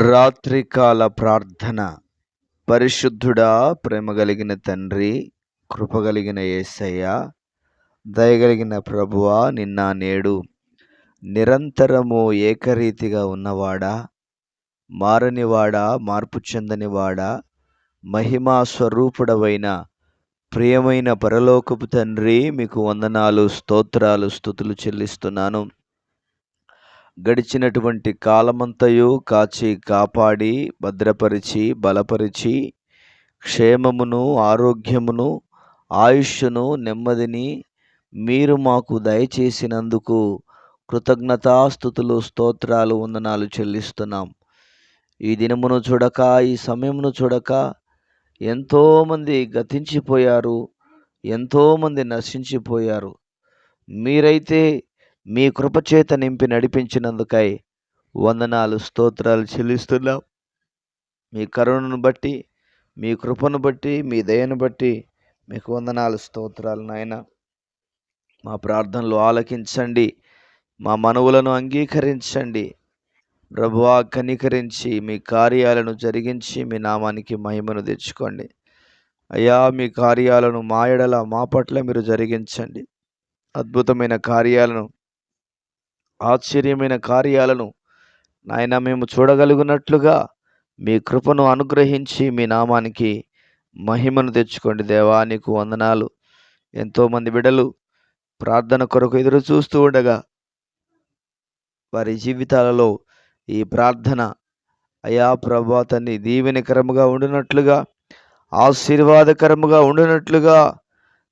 రాత్రికాల ప్రార్థన. పరిశుద్ధుడా, ప్రేమ కలిగిన తండ్రి, కృపగలిగిన యేసయ్య, దయగలిగిన ప్రభువా, నిన్న నేడు నిరంతరము ఏకరీతిగా ఉన్నవాడా, మారనివాడా, మార్పు చెందనివాడా, మహిమా స్వరూపుడవైన ప్రియమైన పరలోకపు తండ్రి, మీకు వందనాలు, స్తోత్రాలు, స్తుతులు చెల్లిస్తున్నాను. గడిచినటువంటి కాలమంతయు కాచి కాపాడి భద్రపరిచి బలపరిచి క్షేమమును, ఆరోగ్యమును, ఆయుష్ను, నెమ్మదిని మీరు మాకు దయచేసినందుకు కృతజ్ఞతాస్తుతులు, స్తోత్రాలు, వందనాలు చెల్లిస్తున్నాం. ఈ దినమును చూడక, ఈ సమయమును చూడక ఎంతోమంది గతించిపోయారు, ఎంతోమంది నశించిపోయారు. మీరైతే మీ కృపచేత నింపి నడిపించినందుకై వందనాలు, స్తోత్రాలు చెల్లిస్తున్నాం. మీ కరుణను బట్టి, మీ కృపను బట్టి, మీ దయను బట్టి మీకు వందనాలు, స్తోత్రాలు నాయన. మా ప్రార్థనలు ఆలకించండి, మా మనవులను అంగీకరించండి. ప్రభువా, కనికరించి మీ కార్యాలను జరిగించి మీ నామానికి మహిమను తెచ్చుకోండి. అయ్యా, మీ కార్యాలను మా ఎడల, మా పట్ల మీరు జరిగించండి. అద్భుతమైన కార్యాలను, ఆశ్చర్యమైన కార్యాలను నాయన మేము చూడగలుగునట్లుగా మీ కృపను అనుగ్రహించి మీ నామానికి మహిమను తెచ్చుకోండి. దేవా, నీకు వందనాలు. ఎంతోమంది బిడ్డలు ప్రార్థన కొరకు ఎదురు చూస్తూ ఉండగా వారి జీవితాలలో ఈ ప్రార్థన అయా ప్రభా తండ్రి దీవెనకరముగా ఉండినట్లుగా, ఆశీర్వాదకరముగా ఉండినట్లుగా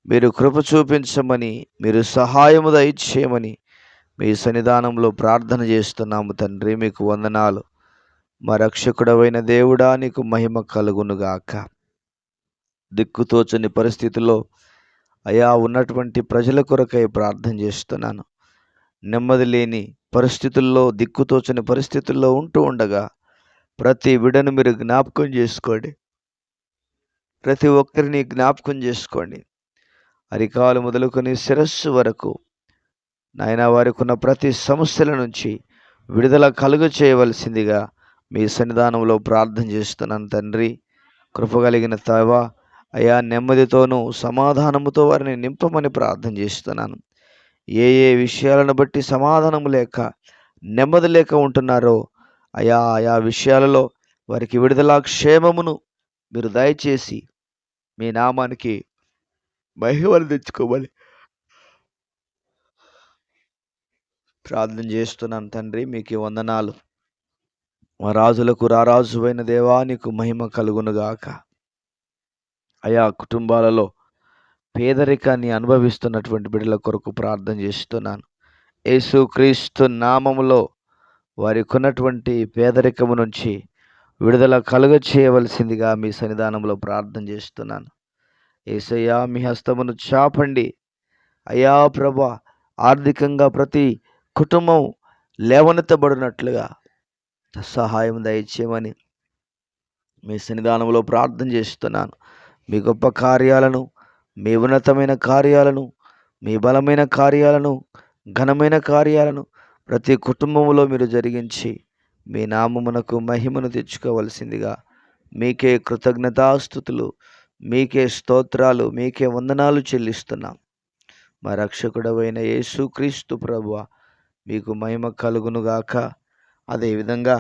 మీరు కృప చూపించమని, మీరు సహాయము దయచేయమని మీ సన్నిధానంలో ప్రార్థన చేస్తున్నాము తండ్రి. మీకు వందనాలు. మా రక్షకుడవైన దేవుడా, నీకు మహిమ కలుగునుగాక. దిక్కుతోచని పరిస్థితుల్లో అయా ఉన్నటువంటి ప్రజల కొరకై ప్రార్థన చేస్తున్నాను. నెమ్మది లేని పరిస్థితుల్లో, దిక్కుతోచని పరిస్థితుల్లో ఉంటూ ఉండగా ప్రతి బిడ్డను మీరు జ్ఞాపకం చేసుకోండి. ప్రతి ఒక్కరిని జ్ఞాపకం చేసుకోండి. అరికాలు మొదలుకొని శిరస్సు వరకు నాయన వారికి ఉన్న ప్రతి సమస్యల నుంచి విడుదల కలుగ చేయవలసిందిగా మీ సన్నిధానంలో ప్రార్థన చేస్తున్నాను తండ్రి. కృపగలిగిన తావా అయా, నెమ్మదితోనూ సమాధానముతో వారిని నింపమని ప్రార్థన చేస్తున్నాను. ఏ ఏ విషయాలను బట్టి సమాధానం లేక, నెమ్మది లేక ఉంటున్నారో అయా ఆయా విషయాలలో వారికి విడుదల, క్షేమమును మీరు దయచేసి మీ నామానికి మహిమను తెచ్చుకోమని ప్రార్థన చేస్తున్నాను తండ్రి. మీకు వందనాలు. మా రాజులకు రారాజువైన దేవా, నీకు మహిమ కలుగునుగాక. అయా, కుటుంబాలలో పేదరికాన్ని అనుభవిస్తున్నటువంటి బిడ్డల కొరకు ప్రార్థన చేస్తున్నాను. యేసుక్రీస్తు నామములో వారికి ఉన్నటువంటి పేదరికము నుంచి విడుదల కలుగ చేయవలసిందిగా మీ సన్నిధానంలో ప్రార్థన చేస్తున్నాను. యేసయ్యా, మీ హస్తమును చాపండి. అయా ప్రభా, ఆర్థికంగా ప్రతి కుటుంబం లేవనెత్తబడినట్లుగా సహాయం దయచేయమని మీ సన్నిధానంలో ప్రార్థన చేస్తున్నాను. మీ గొప్ప కార్యాలను, మీ ఉన్నతమైన కార్యాలను, మీ బలమైన కార్యాలను, ఘనమైన కార్యాలను ప్రతి కుటుంబంలో మీరు జరిగించి మీ నామమునకు మహిమను తెచ్చుకోవలసిందిగా మీకే కృతజ్ఞతాస్తుతులు, మీకే స్తోత్రాలు, మీకే వందనాలు చెల్లిస్తున్నాం. మా రక్షకుడవైన యేసుక్రీస్తు ప్రభువా, మీకు మహిమ కలుగునుగాక. అదేవిధంగా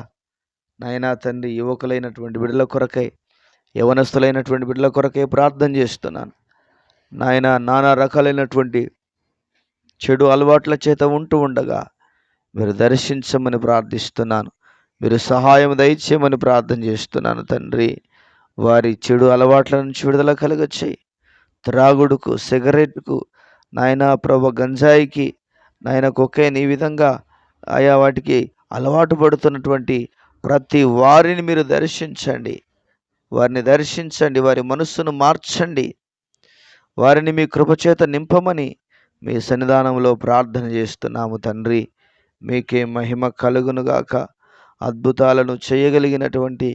నాయనా తండ్రి, యువకులైనటువంటి బిడ్డల కొరకై, యవనస్తులైనటువంటి బిడ్డల కొరకై ప్రార్థన చేస్తున్నాను. నాయన, నానా రకాలైనటువంటి చెడు అలవాట్ల చేత ఉంటూ ఉండగా మీరు దర్శించమని ప్రార్థిస్తున్నాను. మీరు సహాయం దయచేయమని ప్రార్థన చేస్తున్నాను తండ్రి. వారి చెడు అలవాట్ల నుంచి విడుదల కలుగచేయి. త్రాగుడుకు, సిగరెట్కు, నాయన ప్రభు, గంజాయికి, నాయన కొకైన్, ఈ విధంగా ఆయా వాటికి అలవాటు పడుతున్నటువంటి ప్రతి వారిని మీరు దర్శించండి. వారిని దర్శించండి, వారి మనస్సును మార్చండి. వారిని మీ కృపచేత నింపమని మీ సన్నిధానంలో ప్రార్థన చేస్తున్నాము తండ్రి. మీకే మహిమ కలుగునుగాక. అద్భుతాలను చేయగలిగినటువంటి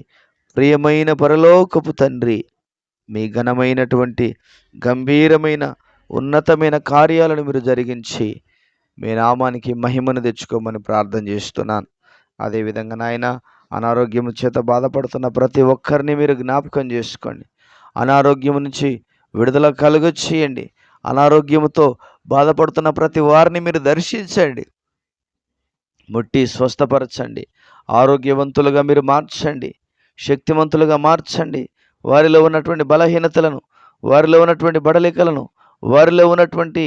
ప్రియమైన పరలోకపు తండ్రి, మీ ఘనమైనటువంటి గంభీరమైన ఉన్నతమైన కార్యాలను మీరు జరిగించి మీ నామానికి మహిమను తెచ్చుకోమని ప్రార్థన చేస్తున్నాను. అదేవిధంగా నాయన, అనారోగ్యం చేత బాధపడుతున్న ప్రతి ఒక్కరిని మీరు జ్ఞాపకం చేసుకోండి. అనారోగ్యం నుంచి విడుదల కలుగచేయండి. అనారోగ్యముతో బాధపడుతున్న ప్రతి వారిని మీరు దర్శించండి, ముట్టి స్వస్థపరచండి. ఆరోగ్యవంతులుగా మీరు మార్చండి, శక్తివంతులుగా మార్చండి. వారిలో ఉన్నటువంటి బలహీనతలను, వారిలో ఉన్నటువంటి బడలికలను, వారిలో ఉన్నటువంటి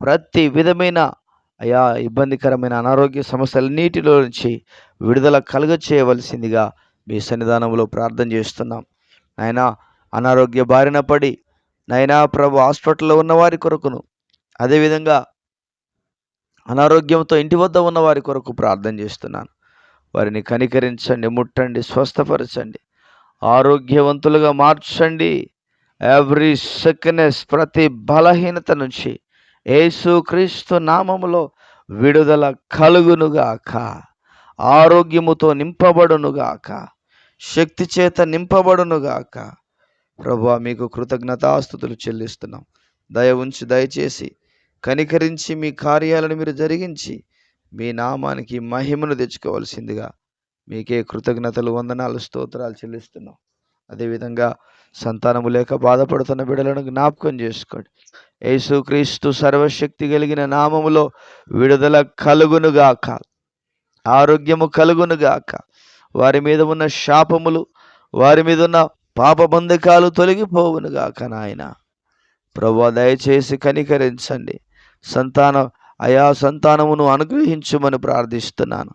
ప్రతి విధమైన ఇబ్బందికరమైన అనారోగ్య సమస్యలన్నిటిలో నుంచి విడుదల కలుగచేయవలసిందిగా మీ సన్నిధానంలో ప్రార్థన చేస్తున్నాం. నాయనా, అనారోగ్య బారిన పడి నాయనా ప్రభు హాస్పిటల్లో ఉన్న వారి కొరకును, అదేవిధంగా అనారోగ్యంతో ఇంటి వద్ద ఉన్న వారి కొరకు ప్రార్థన చేస్తున్నాను. వారిని కనికరించండి, ముట్టండి, స్వస్థపరచండి, ఆరోగ్యవంతులుగా మార్చండి. ఎవ్రీ సిక్నెస్, ప్రతి బలహీనత నుంచి యేసుక్రీస్తు నామములో విడుదల కలుగునుగాక. ఆరోగ్యముతో నింపబడునుగాక, శక్తి చేత నింపబడునుగాక. ప్రభువా, మీకు కృతజ్ఞతాస్తుతులు చెల్లిస్తున్నాం. దయచేసి కనికరించి మీ కార్యాలను మీరు జరిగించి మీ నామానికి మహిమను తెచ్చుకోవాల్సిందిగా మీకే కృతజ్ఞతలు, వందనాలు, స్తోత్రాలు చెల్లిస్తున్నాం. అదేవిధంగా సంతానము లేక బాధపడుతున్న బిడ్డలను జ్ఞాపకం చేసుకోండి. యేసుక్రీస్తు సర్వశక్తి కలిగిన నామములో విడుదల కలుగునుగాక, ఆరోగ్యము కలుగునుగాక. వారి మీద ఉన్న శాపములు, వారి మీద ఉన్న పాప బంధకాలు తొలగిపోవునుగాక. నాయన ప్రభువా, దయచేసి కనికరించండి. సంతానమును అనుగ్రహించుమని ప్రార్థిస్తున్నాను.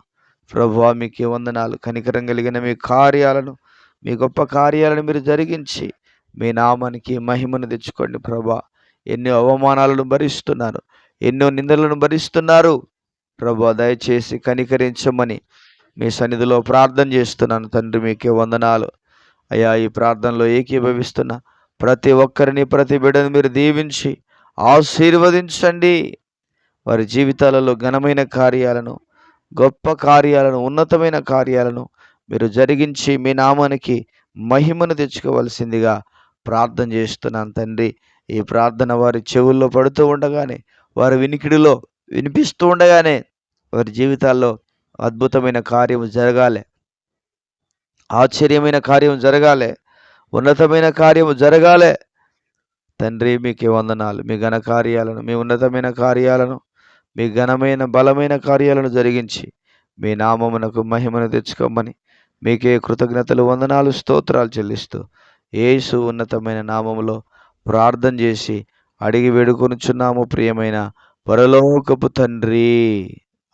ప్రభువా, మీకే వందనాలు. కనికరం కలిగిన మీ కార్యాలను, మీ గొప్ప కార్యాలను మీరు జరిగించి మీ నామానికి మహిమను తెచ్చుకోండి. ప్రభువా, ఎన్నో అవమానాలను భరిస్తున్నారు, ఎన్నో నిందలను భరిస్తున్నారు. ప్రభువా, దయచేసి కనికరించమని మీ సన్నిధిలో ప్రార్థన చేస్తున్నాను. తండ్రి, మీకే వందనాలు. అయ్యా, ఈ ప్రార్థనలో ఏకీభవిస్తున్న ప్రతి ఒక్కరిని, ప్రతి బిడ్డను మీరు దీవించి ఆశీర్వదించండి. వారి జీవితాలలో ఘనమైన కార్యాలను, గొప్ప కార్యాలను, ఉన్నతమైన కార్యాలను మీరు జరిగించి మీ నామానికి మహిమను తెచ్చుకోవలసిందిగా ప్రార్థన చేస్తున్నాను. తండ్రి, ఈ ప్రార్థన వారి చెవుల్లో పడుతూ ఉండగానే, వారి వినికిడిలో వినిపిస్తూ ఉండగానే వారి జీవితాల్లో అద్భుతమైన కార్యము జరగాలి, ఆశ్చర్యమైన కార్యం జరగాలి, ఉన్నతమైన కార్యము జరగాలి. తండ్రి, మీకే వందనాలు. మీ ఘన కార్యాలను, మీ ఉన్నతమైన కార్యాలను, మీ ఘనమైన బలమైన కార్యాలను జరిగించి మీ నామమునకు మహిమను తెచ్చుకోమని మీకే కృతజ్ఞతలు, వందనాలు, స్తోత్రాలు చెల్లిస్తూ యేసు ఉన్నతమైన నామములో ప్రార్థన చేసి అడిగి వేడుకొనుచున్నాము ప్రియమైన పరలోకపు తండ్రి.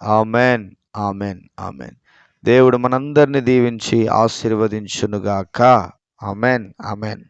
Amen, amen, amen. దేవుడు మనందరిని దీవించి ఆశీర్వదించునుగాక. Amen, amen.